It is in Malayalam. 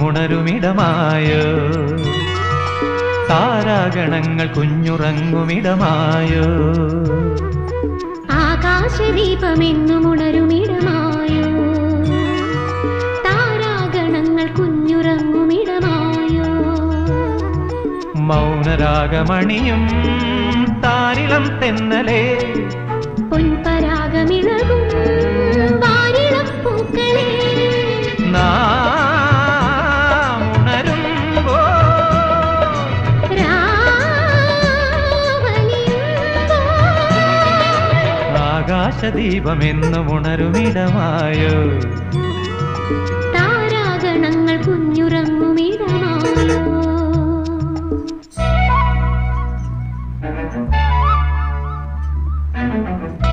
ആകാശദീപമെന്നുമുണരുമിടമായോ, താരാഗണങ്ങൾ കുഞ്ഞുറങ്ങുമിടമായോ. ആകാശദീപമെന്നുമുണരുമിടമായോ, താരാഗണങ്ങൾ കുഞ്ഞുറങ്ങുമിടമായോ. മൗനരാഗമണിയും താരിളം തെന്നലേ, പൊൻപരാഗമിളകും വാരിളം പൂക്കളേ. ആകാശദീപമെന്നുമുണരുമിടമായോ, താരാഗണങ്ങൾ കുഞ്ഞുറങ്ങുമിടമായോ.